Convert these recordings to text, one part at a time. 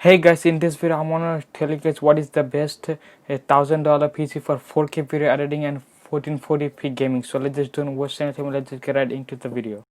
Hey guys, in this video I'm gonna tell you guys what is the best $1,000 PC for 4K video editing and 1440p gaming. So let's just don't waste any time, let's just get right into the video.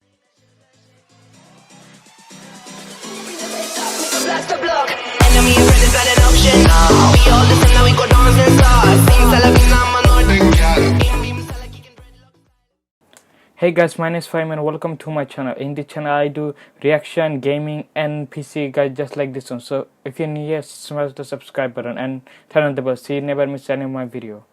Hey guys, my name is Fahim and welcome to my channel. In this channel I do reaction, gaming and PC guys just like this one. So if you're new here, smash the subscribe button and turn on the bell so you never miss any of my video.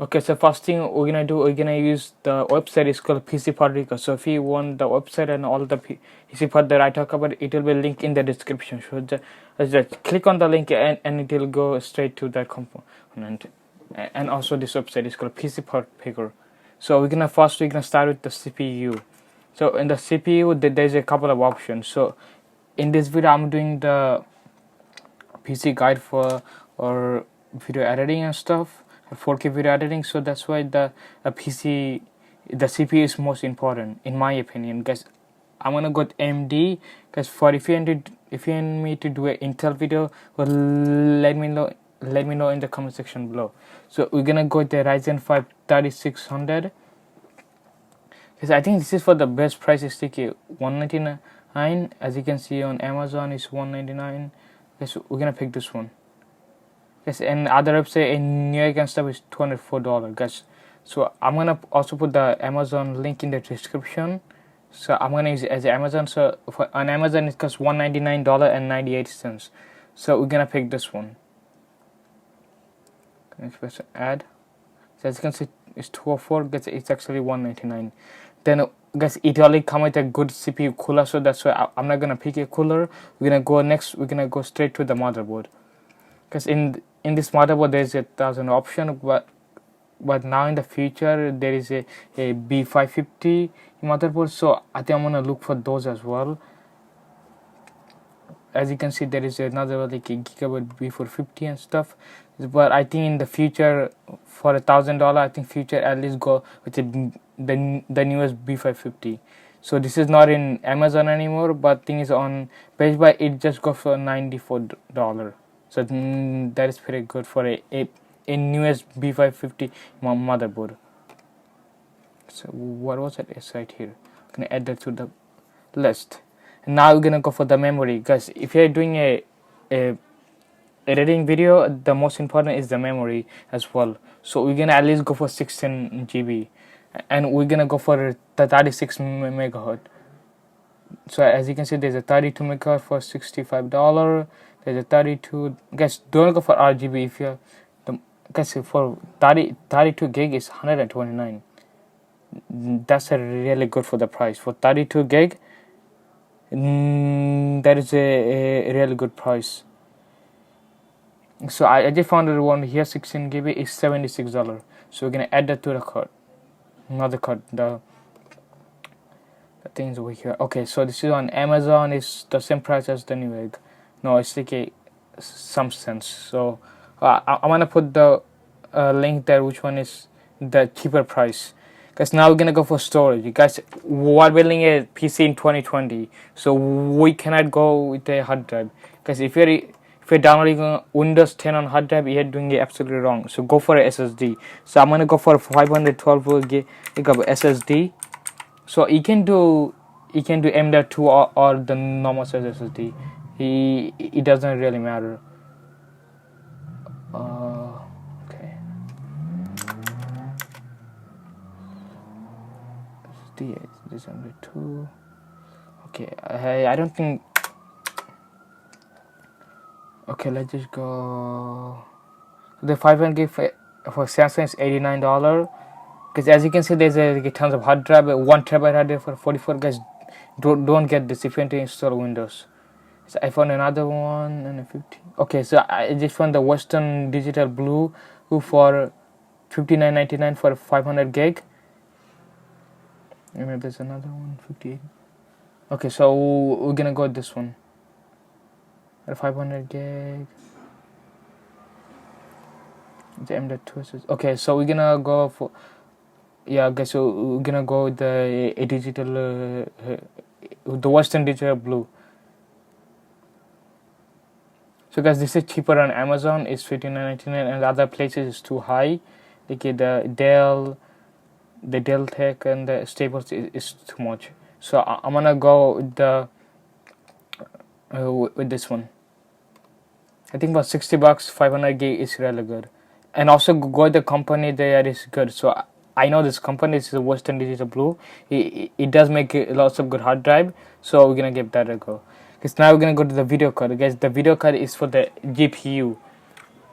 Okay, so first thing we're gonna use the website is called PC Part. So if you want the website and all the PC part that I talk about, it will be linked in the description. So just click on the link and it will go straight to that component. And also this website is called PC Part. So we're gonna start with the CPU. So in the CPU there's a couple of options. So in this video I'm doing the PC guide for or video editing and stuff, 4K video editing. So that's why the CPU is most important in my opinion, guys. I'm gonna go with AMD, because for if you want me to do an Intel video, well, let me know in the comment section below. So we're gonna go with the Ryzen 5 3600, because I think this is for the best price. Is $199. As you can see on Amazon is $199. Okay, so we're gonna pick this one. Yes, and other website in New York and stuff is $204, guys. So I'm gonna also put the Amazon link in the description. So I'm gonna use it as Amazon. So on Amazon it costs $199.98. So we're gonna pick this one. Next press add. So as you can see it's 204, guys. It's actually $199. Then guys, it only come with a good CPU cooler, so that's why I'm not gonna pick a cooler. We're gonna go straight to the motherboard, because in this motherboard there's 1,000 option, but now in the future there is a B550 motherboard, so I think I'm gonna look for those as well. As you can see there is another like a gigabyte B450 and stuff, but I think in the future for $1,000 I think future at least go with the newest B550. So this is not in Amazon anymore, but thing is on Best Buy it just goes for $94. So that is pretty good for a newest B550 motherboard. So what was that right here? I'm gonna add that to the list. And now we're gonna go for the memory, guys. If you're doing a editing video, the most important is the memory as well. So we're gonna at least go for 16 GB, and we're gonna go for the 36 megahertz. So as you can see there's a 32 megahertz for $65. There's a 32. Guys, don't go for RGB. If you're guys, for 32 gig is $129. That's a really good for the price. For 32 gig, that is a really good price. So I just found the one here, 16 GB is $76. So we're gonna add that to the card. Another card. The things over here. Okay, so this is on Amazon. It's the same price as the Newegg. No, it's like some sense. So I'm gonna put the link there, which one is the cheaper price. Because now we're gonna go for storage. You guys, we're building a PC in 2020, so we cannot go with a hard drive. Because if you're downloading Windows 10 on hard drive, you're doing it absolutely wrong. So go for a SSD. So I'm gonna go for 512 gig SSD. So you can do M.2 or the normal size SSD. It doesn't really matter. Okay. SSD is M.2. Okay, I don't think. Okay, let's just go. The 500 gig for Samsung is $89. Because as you can see there's a tons of hard drive, 1 terabyte hard drive for 44. Guys, don't get this if you want to install Windows. So I found another one and a 50. Okay, so I just found the Western Digital Blue for $59.99 for 500 gig. And there's another one, 58. Okay, so we're gonna go with this one. 500 gig. The M.2. Okay, so we're gonna go for. Yeah, guys, so we're gonna go with the Western Digital Blue. So guys, this is cheaper on Amazon. It's $59.99, and other places is too high. Like the Dell Tech and the Staples is too much. So I'm gonna go with the with this one. I think about $60, 500 gig is really good. And also go with the company there is good. So I know this company is Western Digital Blue. It does make lots of good hard drive. So we're gonna give that a go. Because now we're gonna go to the video card. Guys, the video card is for the GPU.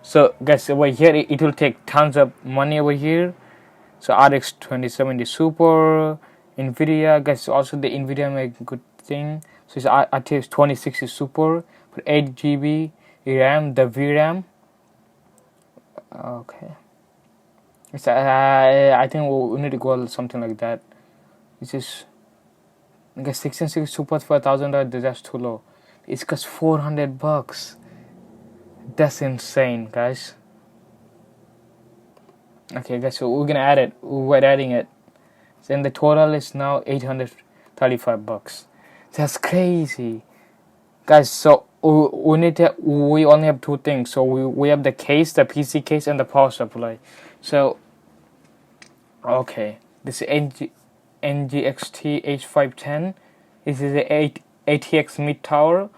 So guys, over here it will take tons of money over here. So RX 2070 Super, Nvidia. Guys, also the Nvidia make good thing. So it's RTX 2060 Super for 8 GB RAM, the VRAM. Okay. It's, I think we need to go something like that. It's just, I guess 1660 Super for $1,000. That's too low. It's cost $400. That's insane, guys. Okay, guys, so we're gonna add it. We're adding it. Then the total is now $835. That's crazy, guys. So we only have two things. So we have the case, the PC case, and the power supply. So okay, this is NGXT H510. This is a ATX mid tower.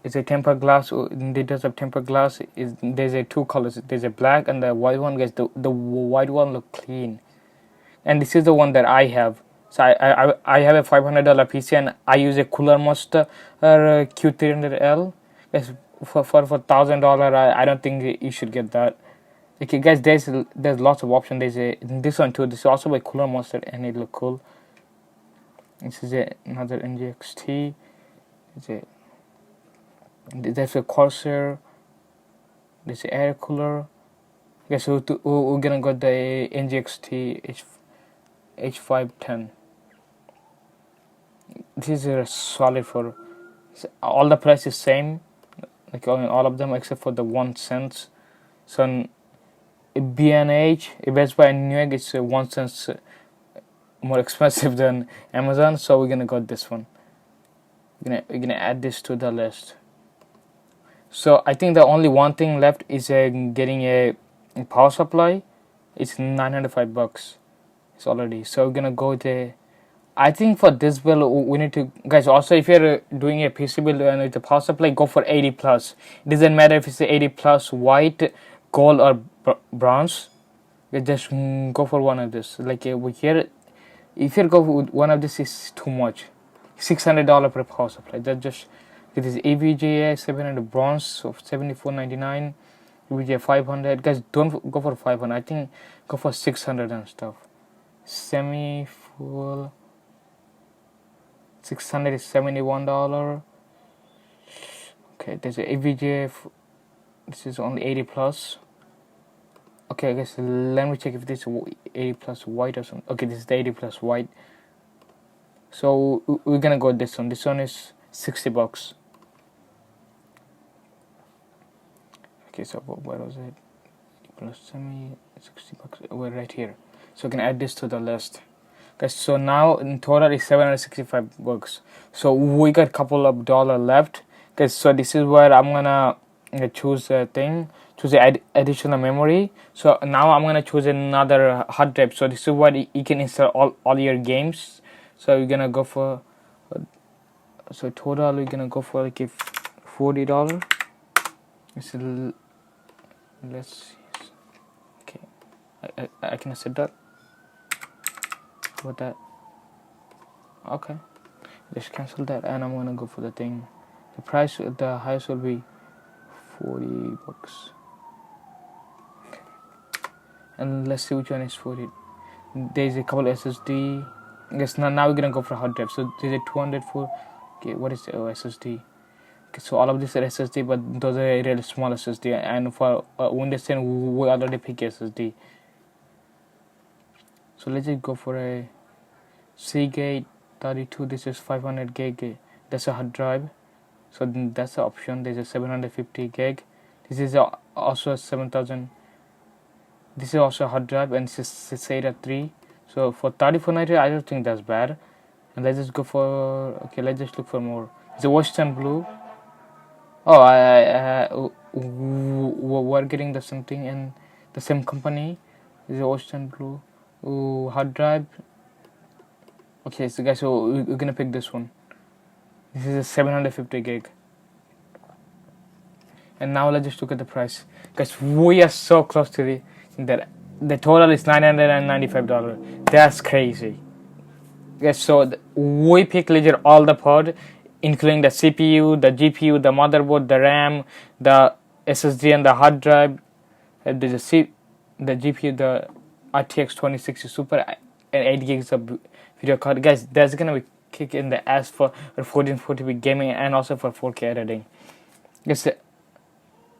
It's a tempered glass. It does have tempered glass. There's a two colors. There's a black and the white one. Guys, the white one look clean. And this is the one that I have. So I have a $500 PC and I use a Cooler Monster Q300L. Guys, for $1,000, I don't think you should get that. Okay, guys, there's lots of options. There's this one too. This is also a Cooler Monster and it look cool. This is another NGXT. There's a Corsair. There's an air cooler. Okay, so we're gonna go the NGXT H510. This is solid for all the price is same, like all of them except for the 1 cent. So B&H, Best Buy and Newegg is 1 cent more expensive than Amazon. So we're gonna go this one. We're gonna add this to the list. So I think the only one thing left is getting a power supply. It's $905. It's already. So we're gonna go to. I think for this build we need to, guys. Also, if you're doing a PC build and with a power supply, go for 80 plus. It doesn't matter if it's 80 plus white, gold or bronze. You just go for one of this. Like over here, if you go with one of this, is too much. $600 per power supply. That just. It is AVGA 700 bronze of $74.99. AVGA 500. Guys, don't go for 500. I think go for 600 and stuff. Semi full. 600 is $71. Okay, there's a AVGA. This is only 80 plus. Okay, I guess let me check if this is 80 plus white or something. Okay, this is the 80 plus white. So we're gonna go with this one. This one is $60. Okay, so where was it? Plus semi $60. We're right here. So we can add this to the list. Guys, so now in total is $765. So we got a couple of dollars left. Guys, so this is where I'm gonna choose a thing. Choose the additional memory. So now I'm gonna choose another hard drive. So this is where you can install all your games. So we're gonna go for. So total we're gonna go for like $40. Let's see. Okay, I can set that. What that? Okay, let's cancel that, and I'm gonna go for the thing. The price, the highest will be $40. Okay, and let's see which one is 40. There's a couple SSD. I guess now we're gonna go for hard drive. So there's a 204. Okay, what is the SSD? Okay, so all of these are SSD, but those are really small SSD. And for Windows 10, we already pick SSD. So let's just go for a Seagate 32. This is 500 gig. That's a hard drive. So that's the option. There's a 750 gig. This is also 7000. This is also a hard drive, and this is SATA 3. So for 3490, I don't think that's bad. And let's just go for. Okay, let's just look for more. It's a Western Blue. Oh, we're getting the same thing in the same company. This is Ocean Blue. Ooh, hard drive. Okay, so guys, so we're gonna pick this one. This is a 750 gig. And now let's just look at the price. Guys, we are so close to the total is $995. That's crazy. Guys, so we pick legit all the pod, including the CPU, the GPU, the motherboard, the RAM, the SSD, and the hard drive. There's the GPU, the RTX 2060 Super, and 8 gigs of video card. Guys, that's gonna be kick in the ass for 1440p gaming and also for 4K editing. Guys,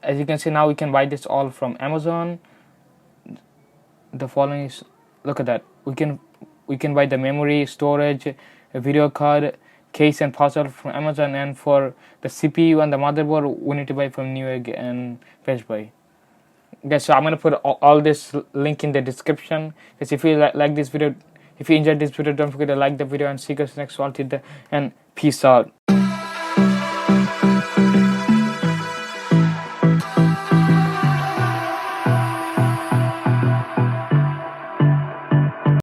as you can see now, we can buy this all from Amazon. The following is, look at that. We can buy the memory, storage, a video card, case, and processor from Amazon. And for the CPU and the motherboard, we need to buy from Newegg and Best Buy. Guys, so I'm gonna put all this link in the description. Guys, if you like this video, if you enjoyed this video, don't forget to like the video and see you guys next one. And peace out.